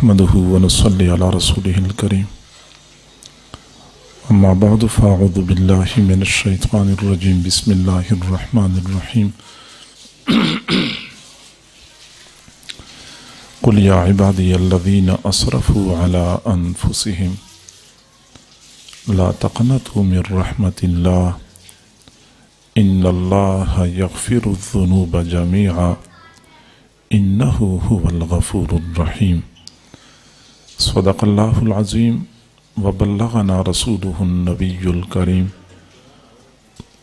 نحمده ونصلي على رسوله الكريم اما بعد فاعوذ بالله من الشيطان الرجيم بسم الله الرحمن الرحيم قل يا عبادي الذين اسرفوا على انفسهم لا تقنطوا من رحمة الله ان الله يغفر الذنوب جميعا انه هو الغفور الرحيم صدق الله العظيم وبلغنا رسوله النبي الكريم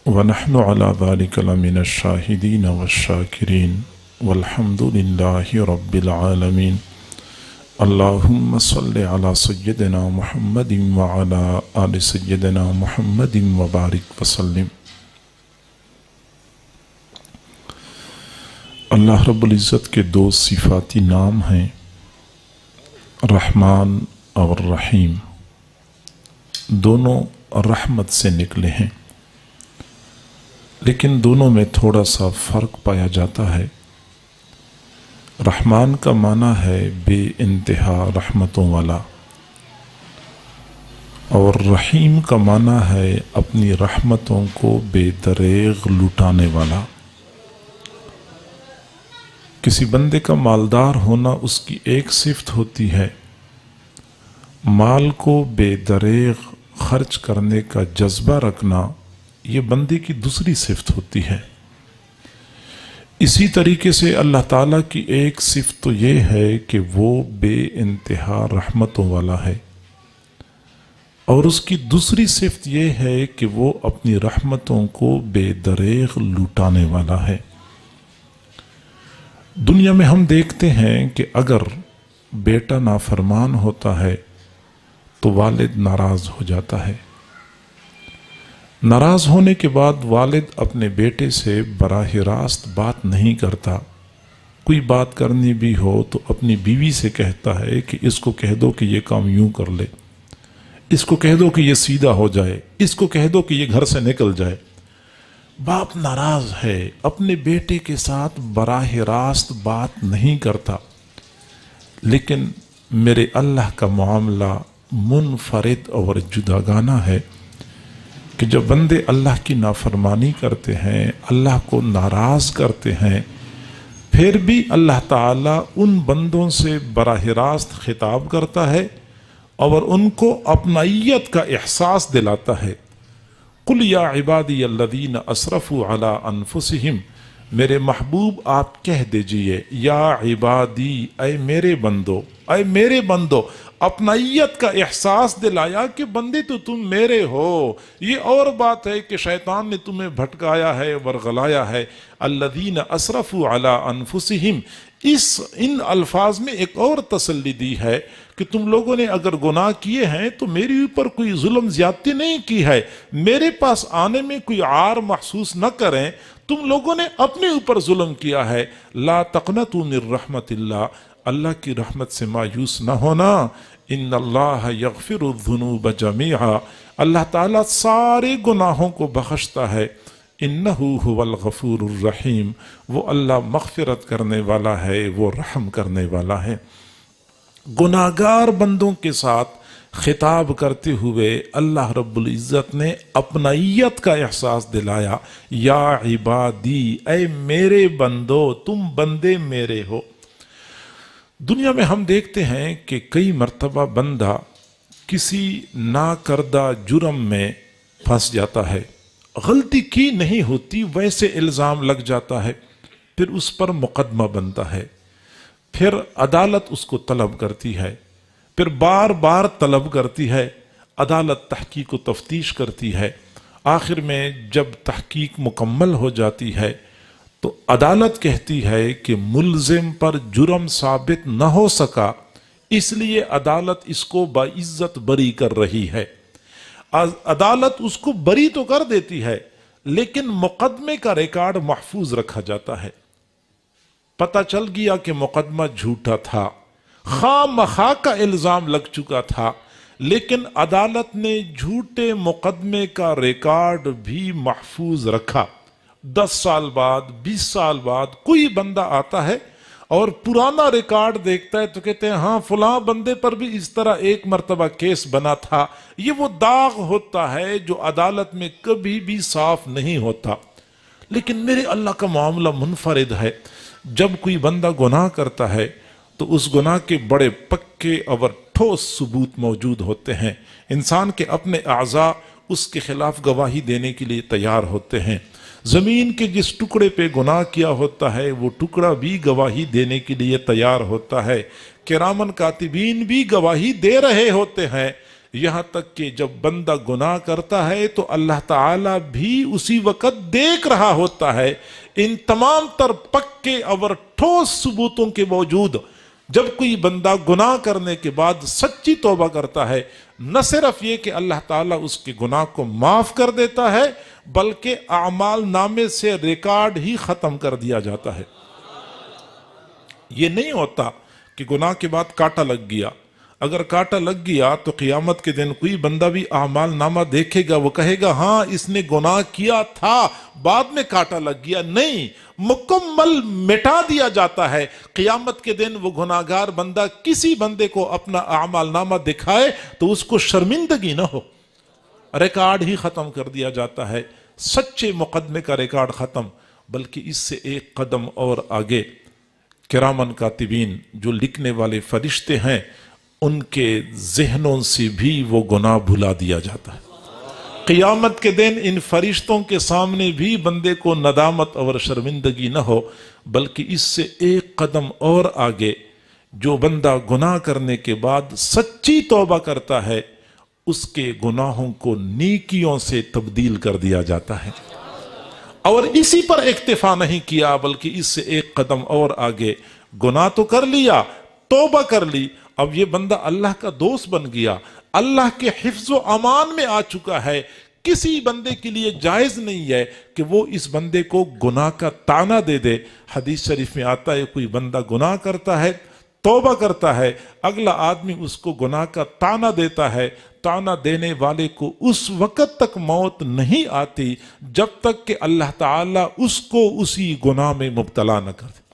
ونحن على ذلك لمن الشاهدين والشاكرين والحمد لله رب العالمين اللهم صل على سيدنا محمد وعلى آل سيدنا محمد وبارك وسلم۔ اللہ رب العزت کے دو صفاتی نام ہیں رحمان اور رحیم، دونوں رحمت سے نکلے ہیں، لیکن دونوں میں تھوڑا سا فرق پایا جاتا ہے۔ رحمان کا معنی ہے بے انتہا رحمتوں والا، اور رحیم کا معنی ہے اپنی رحمتوں کو بے دریغ لٹانے والا۔ کسی بندے کا مالدار ہونا اس کی ایک صفت ہوتی ہے، مال کو بے دریغ خرچ کرنے کا جذبہ رکھنا یہ بندے کی دوسری صفت ہوتی ہے۔ اسی طریقے سے اللہ تعالیٰ کی ایک صفت تو یہ ہے کہ وہ بے انتہا رحمتوں والا ہے، اور اس کی دوسری صفت یہ ہے کہ وہ اپنی رحمتوں کو بے دریغ لٹانے والا ہے۔ دنیا میں ہم دیکھتے ہیں کہ اگر بیٹا نافرمان ہوتا ہے تو والد ناراض ہو جاتا ہے، ناراض ہونے کے بعد والد اپنے بیٹے سے براہ راست بات نہیں کرتا، کوئی بات کرنی بھی ہو تو اپنی بیوی سے کہتا ہے کہ اس کو کہہ دو کہ یہ کام یوں کر لے، اس کو کہہ دو کہ یہ سیدھا ہو جائے، اس کو کہہ دو کہ یہ گھر سے نکل جائے۔ باپ ناراض ہے، اپنے بیٹے کے ساتھ براہ راست بات نہیں کرتا، لیکن میرے اللہ کا معاملہ منفرد اور جداگانہ ہے کہ جب بندے اللہ کی نافرمانی کرتے ہیں، اللہ کو ناراض کرتے ہیں، پھر بھی اللہ تعالیٰ ان بندوں سے براہ راست خطاب کرتا ہے اور ان کو اپنائیت کا احساس دلاتا ہے۔ قل یا عبادی الذین اسرفوا علی انفسہم، میرے محبوب آپ کہہ دیجئے یا عبادی، اے میرے بندو، اے میرے بندو، اپنائیت کا احساس دلایا کہ بندے تو تم میرے ہو۔ یہ اور بات ہے کہ شیطان نے تمہیں بھٹکایا ہے، ورغلایا ہے۔ الذین اسرفوا علی انفسہم، ان الفاظ میں ایک اور تسلی دی ہے کہ تم لوگوں نے اگر گناہ کیے ہیں تو میری اوپر کوئی ظلم زیادتی نہیں کی ہے، میرے پاس آنے میں کوئی عار محسوس نہ کریں، تم لوگوں نے اپنے اوپر ظلم کیا ہے۔ لا تقنطوا من رحمت اللہ، اللہ کی رحمت سے مایوس نہ ہونا۔ ان اللہ یغفر الذنوب جمیعا، اللہ تعالیٰ سارے گناہوں کو بخشتا ہے۔ انہ هو الغفور الرحیم، وہ اللہ مغفرت کرنے والا ہے، وہ رحم کرنے والا ہے۔ گناہگار بندوں کے ساتھ خطاب کرتے ہوئے اللہ رب العزت نے اپنائیت کا احساس دلایا، یا عبادی، اے میرے بندو، تم بندے میرے ہو۔ دنیا میں ہم دیکھتے ہیں کہ کئی مرتبہ بندہ کسی ناکردہ جرم میں پھنس جاتا ہے، غلطی کی نہیں ہوتی، ویسے الزام لگ جاتا ہے، پھر اس پر مقدمہ بنتا ہے، پھر عدالت اس کو طلب کرتی ہے، پھر بار بار طلب کرتی ہے، عدالت تحقیق و تفتیش کرتی ہے، آخر میں جب تحقیق مکمل ہو جاتی ہے تو عدالت کہتی ہے کہ ملزم پر جرم ثابت نہ ہو سکا، اس لیے عدالت اس کو باعزت بری کر رہی ہے۔ عدالت اس کو بری تو کر دیتی ہے، لیکن مقدمے کا ریکارڈ محفوظ رکھا جاتا ہے۔ پتہ چل گیا کہ مقدمہ جھوٹا تھا، خواہ مخواہ کا الزام لگ چکا تھا، لیکن عدالت نے جھوٹے مقدمے کا ریکارڈ بھی محفوظ رکھا۔ 10 سال بعد، 20 سال بعد کوئی بندہ آتا ہے اور پرانا ریکارڈ دیکھتا ہے تو کہتے ہیں ہاں فلاں بندے پر بھی اس طرح ایک مرتبہ کیس بنا تھا. یہ وہ داغ ہوتا ہے جو عدالت میں کبھی بھی صاف نہیں ہوتا. لیکن میرے اللہ کا معاملہ منفرد ہے. جب کوئی بندہ گناہ کرتا ہے تو اس گناہ کے بڑے پکے اور ٹھوس ثبوت موجود ہوتے ہیں. انسان کے اپنے اعضاء اس کے خلاف گواہی دینے کے لیے تیار ہوتے ہیں. زمین کے جس ٹکڑے پہ گناہ کیا ہوتا ہے وہ ٹکڑا بھی گواہی دینے کے لیے تیار ہوتا ہے. کرامن کاتبین بھی گواہی دے رہے ہوتے ہیں. یہاں تک کہ جب بندہ گناہ کرتا ہے تو اللہ تعالیٰ بھی اسی وقت دیکھ رہا ہوتا ہے. ان تمام تر پکے اور ٹھوس ثبوتوں کے باوجود جب کوئی بندہ گناہ کرنے کے بعد سچی توبہ کرتا ہے، نہ صرف یہ کہ اللہ تعالیٰ اس کے گناہ کو معاف کر دیتا ہے بلکہ اعمال نامے سے ریکارڈ ہی ختم کر دیا جاتا ہے. یہ نہیں ہوتا کہ گناہ کے بعد کانٹا لگ گیا. اگر کانٹا لگ گیا تو قیامت کے دن کوئی بندہ بھی اعمال نامہ دیکھے گا، وہ کہے گا ہاں اس نے گناہ کیا تھا بعد میں کانٹا لگ گیا. نہیں، مکمل مٹا دیا جاتا ہے. قیامت کے دن وہ گناہگار بندہ کسی بندے کو اپنا اعمال نامہ دکھائے تو اس کو شرمندگی نہ ہو، ریکارڈ ہی ختم کر دیا جاتا ہے. سچے مقدمے کا ریکارڈ ختم. بلکہ اس سے ایک قدم اور آگے کرامن کاتبین جو لکھنے والے فرشتے ہیں ان کے ذہنوں سے بھی وہ گناہ بھلا دیا جاتا ہے. قیامت کے دن ان فرشتوں کے سامنے بھی بندے کو ندامت اور شرمندگی نہ ہو، بلکہ اس سے ایک قدم اور آگے جو بندہ گناہ کرنے کے بعد سچی توبہ کرتا ہے اس کے گناہوں کو نیکیوں سے تبدیل کر دیا جاتا ہے. اور اسی پر اکتفا نہیں کیا بلکہ اس سے ایک قدم اور آگے گناہ تو کر لیا، توبہ کر لی، اب یہ بندہ اللہ کا دوست بن گیا، اللہ کے حفظ و امان میں آ چکا ہے. کسی بندے کے لیے جائز نہیں ہے کہ وہ اس بندے کو گناہ کا طعنہ دے دے. حدیث شریف میں آتا ہے کوئی بندہ گناہ کرتا ہے، توبہ کرتا ہے، اگلا آدمی اس کو گناہ کا طعنہ دیتا ہے. طعنہ دینے والے کو اس وقت تک موت نہیں آتی جب تک کہ اللہ تعالیٰ اس کو اسی گناہ میں مبتلا نہ کر دے.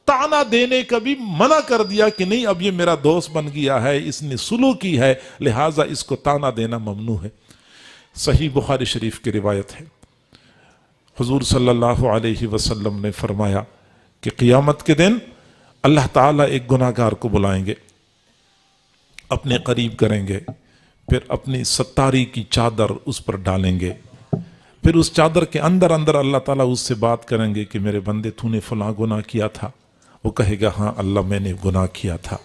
طعنہ دینے کا بھی منع کر دیا کہ نہیں اب یہ میرا دوست بن گیا ہے، اس نے سلوک کی ہے، لہٰذا اس کو طعنہ دینا ممنوع ہے. صحیح بخاری شریف کی روایت ہے، حضور صلی اللہ علیہ وسلم نے فرمایا کہ قیامت کے دن اللہ تعالیٰ ایک گناہگار کو بلائیں گے، اپنے قریب کریں گے، پھر اپنی ستاری کی چادر اس پر ڈالیں گے، پھر اس چادر کے اندر اللہ تعالیٰ اس سے بات کریں گے کہ میرے بندے تو نے فلاں گناہ کیا تھا. وہ کہے گا ہاں اللہ میں نے گناہ کیا تھا.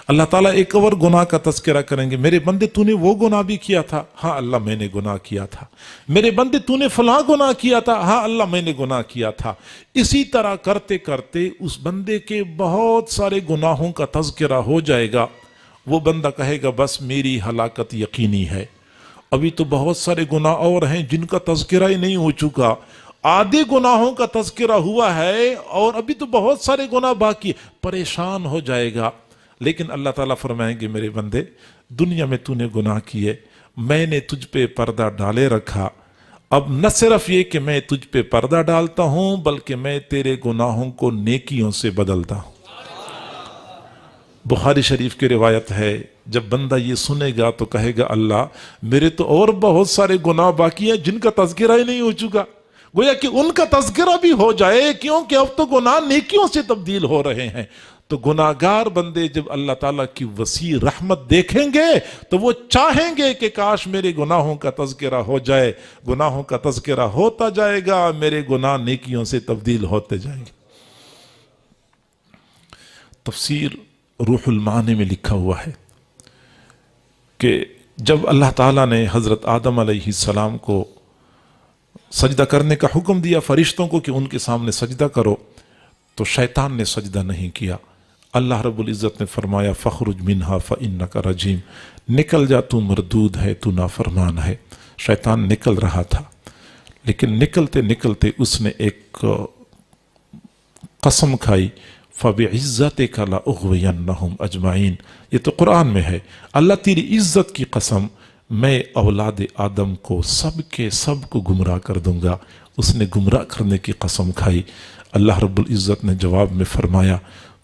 اللہ تعالیٰ ایک اور گناہ کا تذکرہ کریں گے، میرے بندے تو نے وہ گناہ بھی کیا تھا. ہاں اللہ میں نے گناہ کیا تھا. میرے بندے تو نے فلاں گناہ کیا تھا. ہاں اللہ میں نے گناہ کیا تھا. اسی طرح کرتے کرتے اس بندے کے بہت سارے گناہوں کا تذکرہ ہو جائے گا. وہ بندہ کہے گا بس میری ہلاکت یقینی ہے، ابھی تو بہت سارے گناہ اور ہیں جن کا تذکرہ ہی نہیں ہو چکا، آدھے گناہوں کا تذکرہ ہوا ہے اور ابھی تو بہت سارے گناہ باقی. پریشان ہو جائے گا. لیکن اللہ تعالیٰ فرمائیں گے میرے بندے دنیا میں تو نے گناہ کیے، میں نے تجھ پہ پردہ ڈالے رکھا. اب نہ صرف یہ کہ میں تجھ پہ پردہ ڈالتا ہوں بلکہ میں تیرے گناہوں کو نیکیوں سے بدلتا ہوں. بخاری شریف کی روایت ہے جب بندہ یہ سنے گا تو کہے گا اللہ میرے تو اور بہت سارے گناہ باقی ہیں جن کا تذکرہ ہی نہیں ہو چکا. گویا کہ ان کا تذکرہ بھی ہو جائے کیونکہ اب تو گناہ نیکیوں سے تبدیل ہو رہے ہیں. تو گناہگار بندے جب اللہ تعالیٰ کی وسیع رحمت دیکھیں گے تو وہ چاہیں گے کہ کاش میرے گناہوں کا تذکرہ ہو جائے. گناہوں کا تذکرہ ہوتا جائے گا، میرے گناہ نیکیوں سے تبدیل ہوتے جائیں گے. تفسیر روح المعانی میں لکھا ہوا ہے کہ جب اللہ تعالیٰ نے حضرت آدم علیہ السلام کو سجدہ کرنے کا حکم دیا فرشتوں کو کہ ان کے سامنے سجدہ کرو تو شیطان نے سجدہ نہیں کیا. اللہ رب العزت نے فرمایا فخرج منہا فإنک رجیم، نکل جا تو مردود ہے، تو نافرمان ہے. شیطان نکل رہا تھا لیکن نکلتے نکلتے اس نے ایک قسم کھائی فَبِعِزَّتِكَ لَأُغْوِيَنَّهُمْ أَجْمَعِينَ. یہ تو قرآن میں ہے، اللہ تیری عزت کی قسم میں اولاد آدم کو سب کے سب کو گمراہ کر دوں گا. اس نے گمراہ کرنے کی قسم کھائی. اللہ رب العزت نے جواب میں فرمایا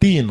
3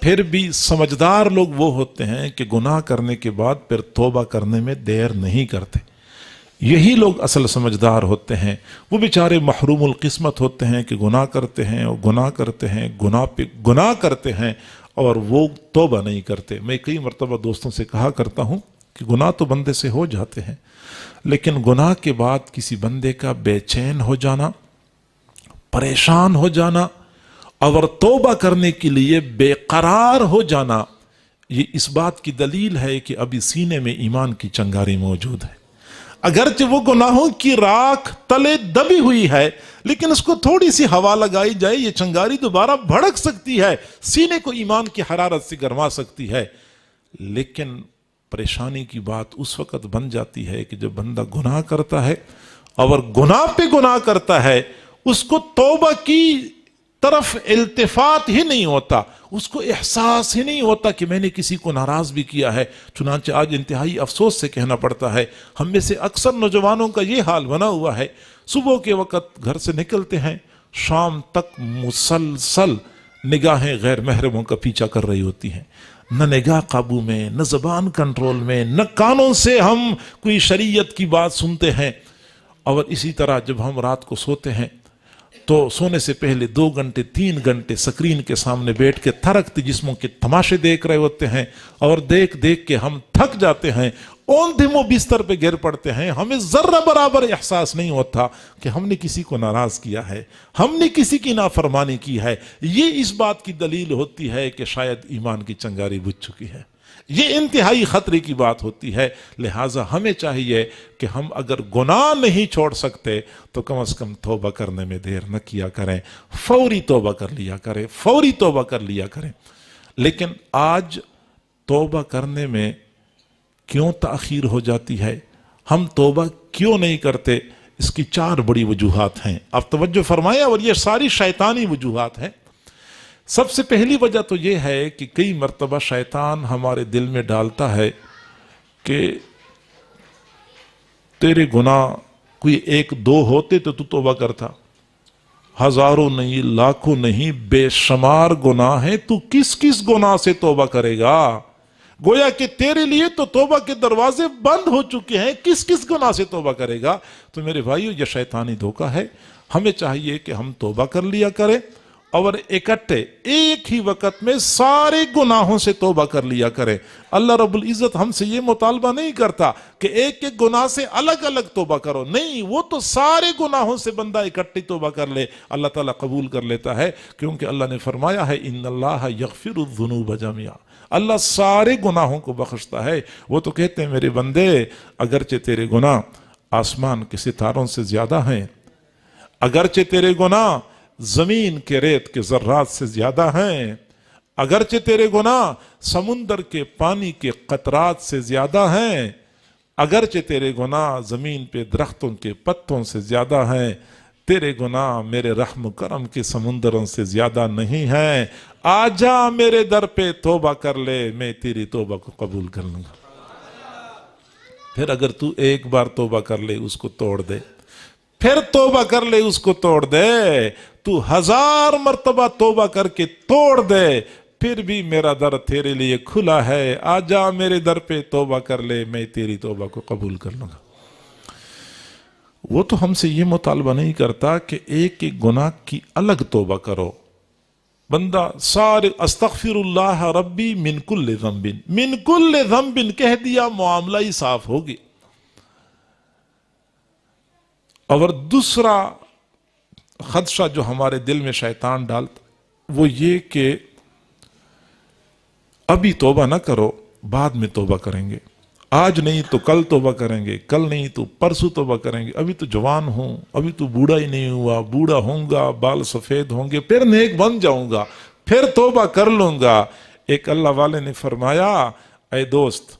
پھر بھی سمجھدار لوگ وہ ہوتے ہیں کہ گناہ کرنے کے بعد پھر توبہ کرنے میں دیر نہیں کرتے. یہی لوگ اصل سمجھدار ہوتے ہیں. وہ بیچارے محروم القسمت ہوتے ہیں کہ گناہ کرتے ہیں اور گناہ کرتے ہیں، گناہ پہ گناہ کرتے ہیں اور وہ توبہ نہیں کرتے. میں کئی مرتبہ دوستوں سے کہا کرتا ہوں کہ گناہ تو بندے سے ہو جاتے ہیں، لیکن گناہ کے بعد کسی بندے کا بے چین ہو جانا، پریشان ہو جانا اور توبہ کرنے کے لیے بے قرار ہو جانا، یہ اس بات کی دلیل ہے کہ ابھی سینے میں ایمان کی چنگاری موجود ہے. اگرچہ وہ گناہوں کی راکھ تلے دبی ہوئی ہے، لیکن اس کو تھوڑی سی ہوا لگائی جائے، یہ چنگاری دوبارہ بھڑک سکتی ہے، سینے کو ایمان کی حرارت سے گرما سکتی ہے. لیکن پریشانی کی بات اس وقت بن جاتی ہے کہ جب بندہ گناہ کرتا ہے اور گناہ پہ گناہ کرتا ہے، اس کو توبہ کی طرف التفات ہی نہیں ہوتا، اس کو احساس ہی نہیں ہوتا کہ میں نے کسی کو ناراض بھی کیا ہے. چنانچہ آج انتہائی افسوس سے کہنا پڑتا ہے، ہم میں سے اکثر نوجوانوں کا یہ حال بنا ہوا ہے، صبح کے وقت گھر سے نکلتے ہیں، شام تک مسلسل نگاہیں غیر محرموں کا پیچھا کر رہی ہوتی ہیں. نہ نگاہ قابو میں، نہ زبان کنٹرول میں، نہ کانوں سے ہم کوئی شریعت کی بات سنتے ہیں. اور اسی طرح جب ہم رات کو سوتے ہیں تو سونے سے پہلے 2 گھنٹے 3 گھنٹے سکرین کے سامنے بیٹھ کے تھرکتے جسموں کے تماشے دیکھ رہے ہوتے ہیں، اور دیکھ دیکھ کے ہم تھک جاتے ہیں، اوندھے منہ بستر پہ گر پڑتے ہیں. ہمیں ذرہ برابر احساس نہیں ہوتا کہ ہم نے کسی کو ناراض کیا ہے، ہم نے کسی کی نافرمانی کی ہے. یہ اس بات کی دلیل ہوتی ہے کہ شاید ایمان کی چنگاری بجھ چکی ہے. یہ انتہائی خطرے کی بات ہوتی ہے. لہٰذا ہمیں چاہیے کہ ہم اگر گناہ نہیں چھوڑ سکتے تو کم از کم توبہ کرنے میں دیر نہ کیا کریں، فوری توبہ کر لیا کریں، فوری توبہ کر لیا کریں. لیکن آج توبہ کرنے میں کیوں تاخیر ہو جاتی ہے؟ ہم توبہ کیوں نہیں کرتے؟ اس کی 4 بڑی وجوہات ہیں. آپ توجہ فرمائیں، اور یہ ساری شیطانی وجوہات ہیں. سب سے پہلی وجہ تو یہ ہے کہ کئی مرتبہ شیطان ہمارے دل میں ڈالتا ہے کہ تیرے گناہ کوئی 1-2 ہوتے تو توبہ کرتا، ہزاروں نہیں، لاکھوں نہیں، بے شمار گناہ ہیں، تو کس کس گناہ سے توبہ کرے گا؟ گویا کہ تیرے لیے تو توبہ کے دروازے بند ہو چکے ہیں، کس کس گناہ سے توبہ کرے گا؟ تو میرے بھائیو، یہ شیطانی دھوکہ ہے. ہمیں چاہیے کہ ہم توبہ کر لیا کریں اور اکٹھے ایک ہی وقت میں سارے گناہوں سے توبہ کر لیا کریں. اللہ رب العزت ہم سے یہ مطالبہ نہیں کرتا کہ ایک ایک گناہ سے الگ الگ توبہ کرو، نہیں، وہ تو سارے گناہوں سے بندہ اکٹھے توبہ کر لے، اللہ تعالیٰ قبول کر لیتا ہے. کیونکہ اللہ نے فرمایا ہے ان اللہ یغفر الذنوب جميعا، اللہ سارے گناہوں کو بخشتا ہے. وہ تو کہتے ہیں میرے بندے، اگرچہ تیرے گناہ آسمان کے ستاروں سے زیادہ ہیں، اگرچہ تیرے گناہ زمین کے ریت کے ذرات سے زیادہ ہیں، اگرچہ تیرے گناہ سمندر کے پانی کے قطرات سے زیادہ ہیں، اگرچہ تیرے گناہ زمین پہ درختوں کے پتوں سے زیادہ ہیں، تیرے گناہ میرے رحم و کرم کے سمندروں سے زیادہ نہیں ہیں. آجا میرے در پہ توبہ کر لے، میں تیری توبہ کو قبول کر لوں گا. پھر اگر تو ایک بار توبہ کر لے، اس کو توڑ دے، پھر توبہ کر لے، اس کو توڑ دے، تو 1000 مرتبہ توبہ کر کے توڑ دے، پھر بھی میرا در تیرے لیے کھلا ہے. آجا میرے در پہ توبہ کر لے، میں تیری توبہ کو قبول کر لوں گا. وہ تو ہم سے یہ مطالبہ نہیں کرتا کہ ایک ایک گناہ کی الگ توبہ کرو. بندہ سارے استغفر اللہ ربی من کل ذنب، من کل ذنب کہہ دیا، معاملہ ہی صاف ہو گیا. اور دوسرا خدشہ جو ہمارے دل میں شیطان ڈالتا وہ یہ کہ ابھی توبہ نہ کرو، بعد میں توبہ کریں گے، آج نہیں تو کل توبہ کریں گے، کل نہیں تو پرسوں توبہ کریں گے، ابھی تو جوان ہوں، ابھی تو بوڑھا ہی نہیں ہوا، بوڑھا ہوں گا، بال سفید ہوں گے، پھر نیک بن جاؤں گا، پھر توبہ کر لوں گا. ایک اللہ والے نے فرمایا، اے دوست،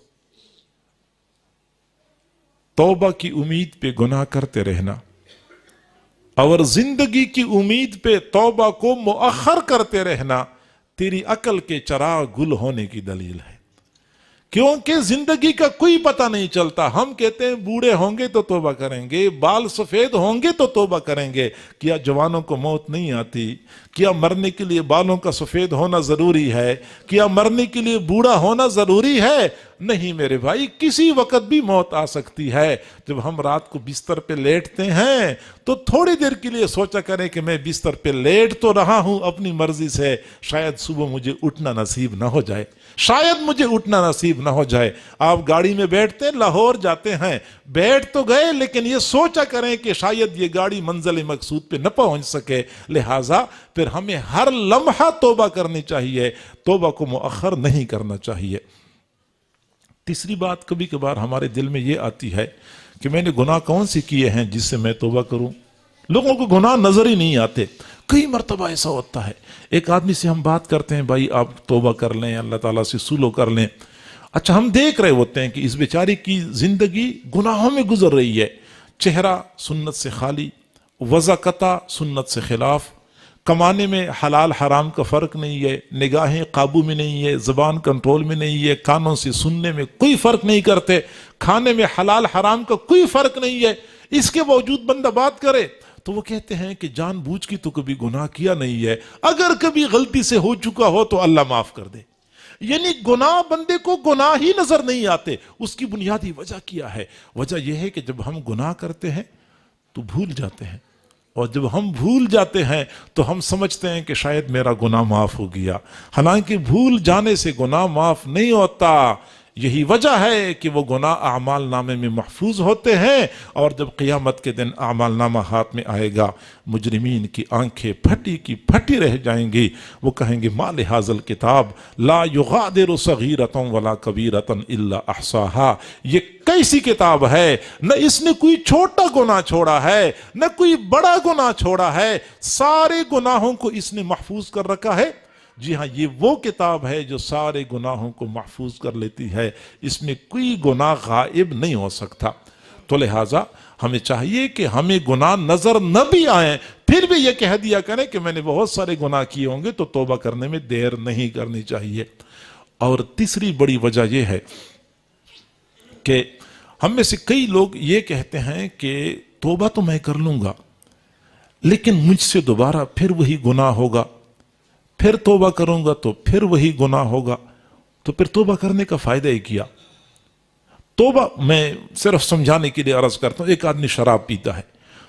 توبہ کی امید پہ گناہ کرتے رہنا اور زندگی کی امید پہ توبہ کو مؤخر کرتے رہنا تیری عقل کے چراغ گل ہونے کی دلیل ہے. کیونکہ زندگی کا کوئی پتہ نہیں چلتا. ہم کہتے ہیں بوڑھے ہوں گے تو توبہ کریں گے, بال سفید ہوں گے تو توبہ کریں گے. کیا جوانوں کو موت نہیں آتی؟ کیا مرنے کے لیے بالوں کا سفید ہونا ضروری ہے؟ کیا مرنے کے لیے بوڑھا ہونا ضروری ہے؟ نہیں میرے بھائی, کسی وقت بھی موت آ سکتی ہے. جب ہم رات کو بستر پہ لیٹتے ہیں تو تھوڑی دیر کے لیے سوچا کریں کہ میں بستر پہ لیٹ تو رہا ہوں اپنی مرضی سے, شاید صبح مجھے اٹھنا نصیب نہ ہو جائے, شاید مجھے اٹھنا نصیب نہ ہو جائے. آپ گاڑی میں بیٹھتے ہیں, لاہور جاتے ہیں, بیٹھ تو گئے لیکن یہ سوچا کریں کہ شاید یہ گاڑی منزل مقصود پہ نہ پہنچ سکے. لہٰذا پھر ہمیں ہر لمحہ توبہ کرنی چاہیے, توبہ کو مؤخر نہیں کرنا چاہیے. تیسری بات, کبھی کبھار ہمارے دل میں یہ آتی ہے کہ میں نے گناہ کون سے کیے ہیں جس سے میں توبہ کروں. لوگوں کو گناہ نظر ہی نہیں آتے. کئی مرتبہ ایسا ہوتا ہے, ایک آدمی سے ہم بات کرتے ہیں, بھائی آپ توبہ کر لیں, اللہ تعالیٰ سے سلو کر لیں. اچھا, ہم دیکھ رہے ہوتے ہیں کہ اس بیچاری کی زندگی گناہوں میں گزر رہی ہے. چہرہ سنت سے خالی, وضع قطع سنت سے خلاف, کمانے میں حلال حرام کا فرق نہیں ہے, نگاہیں قابو میں نہیں ہے, زبان کنٹرول میں نہیں ہے, کانوں سے سننے میں کوئی فرق نہیں کرتے, کھانے میں حلال حرام کا کوئی فرق نہیں ہے. اس کے باوجود بندہ بات کرے تو وہ کہتے ہیں کہ جان بوجھ کی تو کبھی گناہ کیا نہیں ہے, اگر کبھی غلطی سے ہو چکا ہو تو اللہ معاف کر دے. یعنی گناہ, بندے کو گناہ ہی نظر نہیں آتے. اس کی بنیادی وجہ کیا ہے؟ وجہ یہ ہے کہ جب ہم گناہ کرتے ہیں تو بھول جاتے ہیں, اور جب ہم بھول جاتے ہیں تو ہم سمجھتے ہیں کہ شاید میرا گناہ معاف ہو گیا, حالانکہ بھول جانے سے گناہ معاف نہیں ہوتا. یہی وجہ ہے کہ وہ گناہ اعمال نامے میں محفوظ ہوتے ہیں, اور جب قیامت کے دن اعمال نامہ ہاتھ میں آئے گا, مجرمین کی آنکھیں پھٹی کی پھٹی رہ جائیں گی. وہ کہیں گے ما لہذا الکتاب لا یغادر صغیرۃ ولا کبیرۃ الا احصاها. یہ کیسی کتاب ہے, نہ اس نے کوئی چھوٹا گناہ چھوڑا ہے نہ کوئی بڑا گناہ چھوڑا ہے, سارے گناہوں کو اس نے محفوظ کر رکھا ہے. جی ہاں, یہ وہ کتاب ہے جو سارے گناہوں کو محفوظ کر لیتی ہے, اس میں کوئی گناہ غائب نہیں ہو سکتا. تو لہٰذا ہمیں چاہیے کہ ہمیں گناہ نظر نہ بھی آئیں, پھر بھی یہ کہہ دیا کریں کہ میں نے بہت سارے گناہ کیے ہوں گے, تو توبہ کرنے میں دیر نہیں کرنی چاہیے. اور تیسری بڑی وجہ یہ ہے کہ ہم میں سے کئی لوگ یہ کہتے ہیں کہ توبہ تو میں کر لوں گا, لیکن مجھ سے دوبارہ پھر وہی گناہ ہوگا, پھر توبہ کروں گا تو پھر وہی گناہ ہوگا, تو پھر توبہ کرنے کا فائدہ ہی کیا. توبہ میں صرف سمجھانے کے لیے عرض کرتا ہوں, ایک آدمی شراب پیتا ہے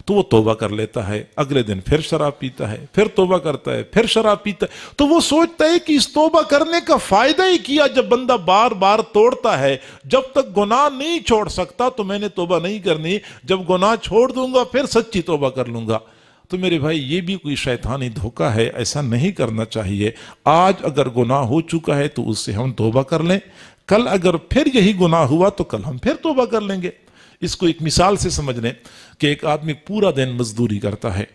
تو وہ توبہ کر لیتا ہے, اگلے دن پھر شراب پیتا ہے, پھر توبہ کرتا ہے, پھر شراب پیتا ہے, تو وہ سوچتا ہے کہ اس توبہ کرنے کا فائدہ ہی کیا. جب بندہ بار بار توڑتا ہے, جب تک گناہ نہیں چھوڑ سکتا تو میں نے توبہ نہیں کرنی, جب گناہ چھوڑ دوں گا پھر سچی توبہ کر لوں گا. تو میرے بھائی, یہ بھی کوئی شیطانی دھوکہ ہے, ایسا نہیں کرنا چاہیے. آج اگر گناہ ہو چکا ہے تو اس سے ہم توبہ کر لیں, کل اگر پھر یہی گناہ ہوا تو کل ہم پھر توبہ کر لیں گے. اس کو ایک مثال سے سمجھ لیں کہ ایک آدمی پورا دن مزدوری کرتا ہے,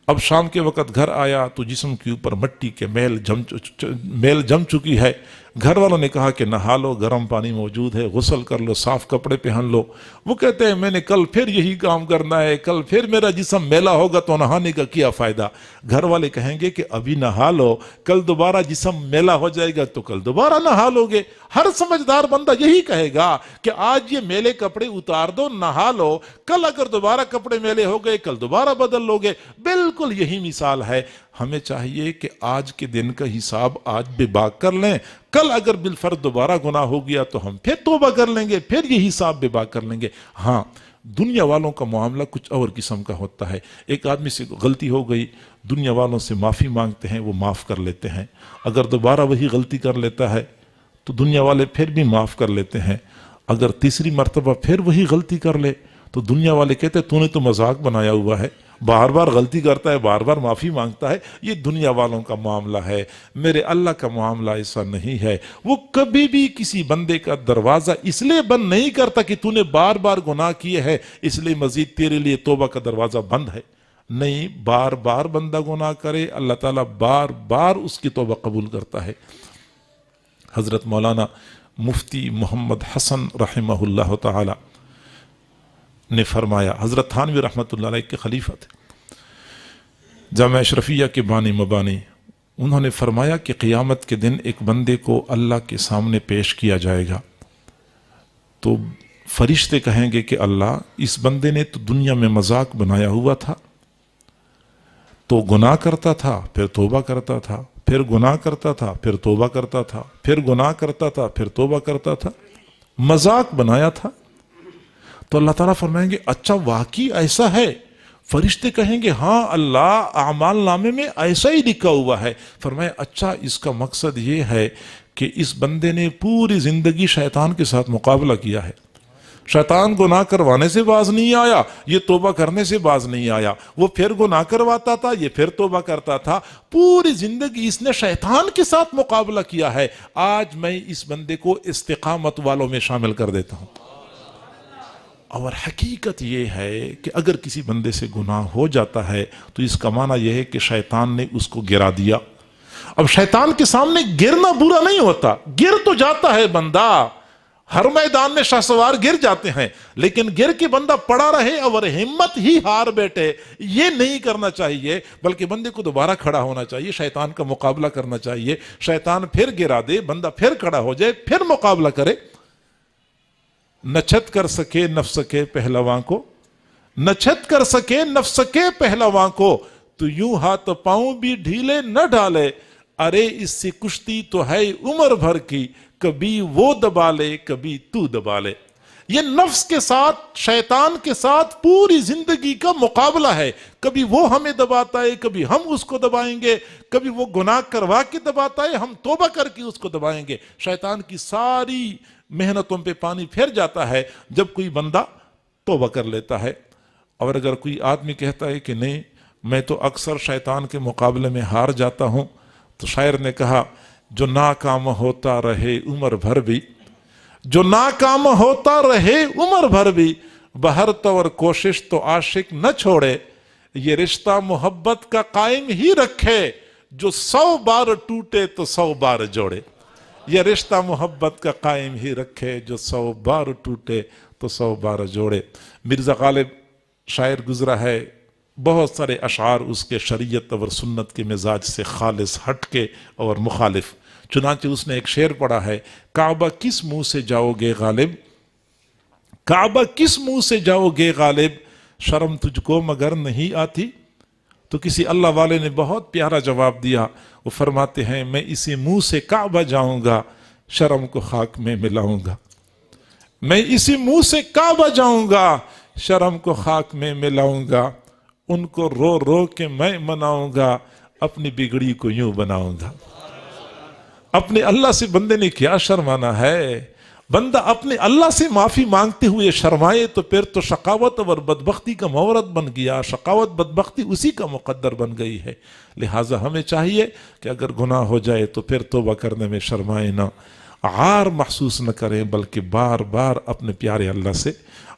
اب شام کے وقت گھر آیا تو جسم کے اوپر مٹی کے میل جم چکی ہے. گھر والوں نے کہا کہ نہا لو, گرم پانی موجود ہے, غسل کر لو, صاف کپڑے پہن لو. وہ کہتے ہیں میں نے کل پھر یہی کام کرنا ہے, کل پھر میرا جسم میلا ہوگا تو نہانے کا کیا فائدہ. گھر والے کہیں گے کہ ابھی نہا لو, کل دوبارہ جسم میلا ہو جائے گا تو کل دوبارہ نہا لو گے. ہر سمجھدار بندہ یہی کہے گا کہ آج یہ میلے کپڑے اتار دو, نہا لو, کل اگر دوبارہ کپڑے میلے ہو گئے کل دوبارہ بدل لو گے. بالکل یہی مثال ہے. ہمیں چاہیے کہ آج کے دن کا حساب آج بے باک کر لیں, کل اگر بالفرض دوبارہ گناہ ہو گیا تو ہم پھر توبہ کر لیں گے, پھر یہ حساب بے باک کر لیں گے. ہاں, دنیا والوں کا معاملہ کچھ اور قسم کا ہوتا ہے. ایک آدمی سے غلطی ہو گئی, دنیا والوں سے معافی مانگتے ہیں, وہ معاف کر لیتے ہیں. اگر دوبارہ وہی غلطی کر لیتا ہے تو دنیا والے پھر بھی معاف کر لیتے ہیں. اگر تیسری مرتبہ پھر وہی غلطی کر لے تو دنیا والے کہتے ہیں تو نے تو مذاق بنایا ہوا ہے, بار بار غلطی کرتا ہے, بار بار معافی مانگتا ہے. یہ دنیا والوں کا معاملہ ہے. میرے اللہ کا معاملہ ایسا نہیں ہے. وہ کبھی بھی کسی بندے کا دروازہ اس لیے بند نہیں کرتا کہ تو نے بار بار گناہ کیے ہے اس لیے مزید تیرے لیے توبہ کا دروازہ بند ہے. نہیں, بار بار بندہ گناہ کرے, اللہ تعالیٰ بار بار اس کی توبہ قبول کرتا ہے. حضرت مولانا مفتی محمد حسن رحمہ اللہ تعالی نے فرمایا, حضرت تھانوی رحمۃ اللہ علیہ کے خلیفہ تھے, جامعہ اشرفیہ کے بانی مبانی, انہوں نے فرمایا کہ قیامت کے دن ایک بندے کو اللہ کے سامنے پیش کیا جائے گا. تو فرشتے کہیں گے کہ اللہ اس بندے نے تو دنیا میں مذاق بنایا ہوا تھا، تو گناہ کرتا تھا پھر توبہ کرتا تھا، پھر گناہ کرتا تھا پھر توبہ کرتا تھا، پھر گناہ کرتا تھا پھر توبہ کرتا تھا، مذاق بنایا تھا۔ تو اللہ تعالیٰ فرمائیں گے اچھا واقعی ایسا ہے؟ فرشتے کہیں گے ہاں اللہ اعمال نامے میں ایسا ہی لکھا ہوا ہے۔ فرمایا اچھا اس کا مقصد یہ ہے کہ اس بندے نے پوری زندگی شیطان کے ساتھ مقابلہ کیا ہے، شیطان گناہ کروانے سے باز نہیں آیا، یہ توبہ کرنے سے باز نہیں آیا، وہ پھر گناہ کرواتا تھا، یہ پھر توبہ کرتا تھا، پوری زندگی اس نے شیطان کے ساتھ مقابلہ کیا ہے۔ آج میں اس بندے کو استقامت والوں میں شامل کر دیتا ہوں۔ اور حقیقت یہ ہے کہ اگر کسی بندے سے گناہ ہو جاتا ہے تو اس کا معنی یہ ہے کہ شیطان نے اس کو گرا دیا۔ اب شیطان کے سامنے گرنا برا نہیں ہوتا، گر تو جاتا ہے بندہ، ہر میدان میں شاہ سوار گر جاتے ہیں، لیکن گر کے بندہ پڑا رہے اور ہمت ہی ہار بیٹھے، یہ نہیں کرنا چاہیے، بلکہ بندے کو دوبارہ کھڑا ہونا چاہیے، شیطان کا مقابلہ کرنا چاہیے۔ شیطان پھر گرا دے، بندہ پھر کھڑا ہو جائے، پھر مقابلہ کرے۔ نہ چھت کر سکے نفس کے پہلواں کو، نہ چھت کر سکے نفس کے پہلواں کو، تو یوں ہاتھ پاؤں بھی ڈھیلے نہ ڈالے، ارے اس سے کشتی تو ہے عمر بھر کی، کبھی وہ دبا لے کبھی تو دبا لے۔ یہ نفس کے ساتھ، شیطان کے ساتھ پوری زندگی کا مقابلہ ہے، کبھی وہ ہمیں دباتا ہے کبھی ہم اس کو دبائیں گے، کبھی وہ گناہ کروا کے دباتا ہے ہم توبہ کر کے اس کو دبائیں گے۔ شیطان کی ساری محنتوں پہ پانی پھر جاتا ہے جب کوئی بندہ توبہ کر لیتا ہے۔ اور اگر کوئی آدمی کہتا ہے کہ نہیں میں تو اکثر شیطان کے مقابلے میں ہار جاتا ہوں، تو شاعر نے کہا جو ناکام ہوتا رہے عمر بھر بھی، جو ناکام ہوتا رہے عمر بھر بھی، بہر طور کوشش تو عاشق نہ چھوڑے، یہ رشتہ محبت کا قائم ہی رکھے، جو 100 بار ٹوٹے تو 100 بار جوڑے۔ یہ رشتہ محبت کا قائم ہی رکھے، جو 100 بار ٹوٹے تو 100 بار جوڑے۔ مرزا غالب شاعر گزرا ہے، بہت سارے اشعار اس کے شریعت اور سنت کے مزاج سے خالص ہٹ کے اور مخالف، چنانچہ اس نے ایک شعر پڑھا ہے، کعبہ کس منہ سے جاؤ گے غالب، کعبہ کس منہ سے جاؤ گے غالب، شرم تجھ کو مگر نہیں آتی؟ تو کسی اللہ والے نے بہت پیارا جواب دیا، وہ فرماتے ہیں میں اسی منہ سے کعبہ جاؤں گا، شرم کو خاک میں ملاؤں گا، میں اسی منہ سے کعبہ جاؤں گا، شرم کو خاک میں ملاؤں گا، ان کو رو رو کے میں مناؤں گا، اپنی بگڑی کو یوں بناؤں گا۔ اپنے اللہ سے بندے نے کیا شرمانا ہے؟ بندہ اپنے اللہ سے معافی مانگتے ہوئے شرمائے تو پھر تو شقاوت اور بدبختی کا مورد بن گیا، شقاوت بدبختی اسی کا مقدر بن گئی ہے۔ لہٰذا ہمیں چاہیے کہ اگر گناہ ہو جائے تو پھر توبہ کرنے میں شرمائے نہ، عار محسوس نہ کریں، بلکہ بار بار اپنے پیارے اللہ سے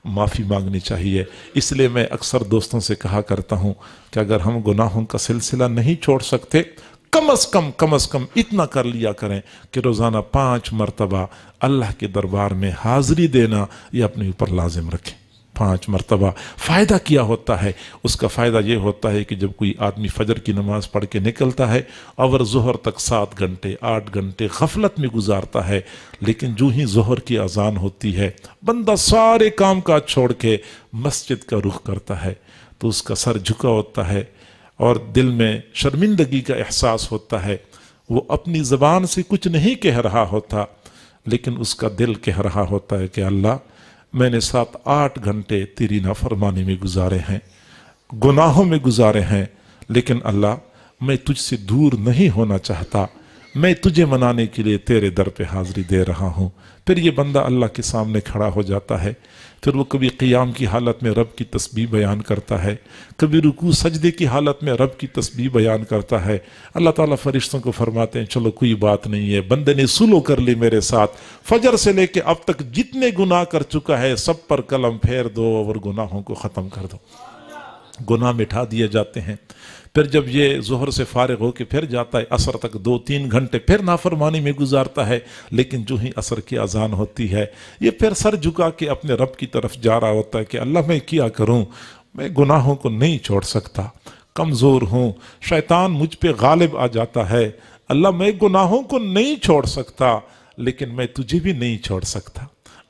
معافی مانگنی چاہیے۔ اس لیے میں اکثر دوستوں سے کہا کرتا ہوں کہ اگر ہم گناہوں کا سلسلہ نہیں چھوڑ سکتے، کم از کم اتنا کر لیا کریں کہ روزانہ 5 مرتبہ اللہ کے دربار میں حاضری دینا یہ اپنے اوپر لازم رکھیں۔ 5 مرتبہ فائدہ کیا ہوتا ہے؟ اس کا فائدہ یہ ہوتا ہے کہ جب کوئی آدمی فجر کی نماز پڑھ کے نکلتا ہے اور ظہر تک 7 گھنٹے 8 گھنٹے غفلت میں گزارتا ہے، لیکن جو ہی ظہر کی اذان ہوتی ہے بندہ سارے کام کاج چھوڑ کے مسجد کا رخ کرتا ہے، تو اس کا سر جھکا ہوتا ہے اور دل میں شرمندگی کا احساس ہوتا ہے۔ وہ اپنی زبان سے کچھ نہیں کہہ رہا ہوتا، لیکن اس کا دل کہہ رہا ہوتا ہے کہ اللہ میں نے 7-8 گھنٹے تیری نافرمانی میں گزارے ہیں، گناہوں میں گزارے ہیں، لیکن اللہ میں تجھ سے دور نہیں ہونا چاہتا، میں تجھے منانے کے لیے تیرے در پہ حاضری دے رہا ہوں۔ پھر یہ بندہ اللہ کے سامنے کھڑا ہو جاتا ہے، پھر وہ کبھی قیام کی حالت میں رب کی تسبیح بیان کرتا ہے، کبھی رکوع سجدے کی حالت میں رب کی تسبیح بیان کرتا ہے۔ اللہ تعالیٰ فرشتوں کو فرماتے ہیں چلو کوئی بات نہیں ہے، بندے نے سلو کر لی میرے ساتھ، فجر سے لے کے اب تک جتنے گناہ کر چکا ہے سب پر قلم پھیر دو اور گناہوں کو ختم کر دو۔ گناہ مٹھا دیے جاتے ہیں۔ پھر جب یہ ظہر سے فارغ ہو کے پھر جاتا ہے، عصر تک 2-3 گھنٹے پھر نافرمانی میں گزارتا ہے، لیکن جو ہی عصر کی اذان ہوتی ہے یہ پھر سر جھکا کے اپنے رب کی طرف جا رہا ہوتا ہے کہ اللہ میں کیا کروں، میں گناہوں کو نہیں چھوڑ سکتا، کمزور ہوں، شیطان مجھ پہ غالب آ جاتا ہے، اللہ میں گناہوں کو نہیں چھوڑ سکتا، لیکن میں تجھے بھی نہیں چھوڑ سکتا۔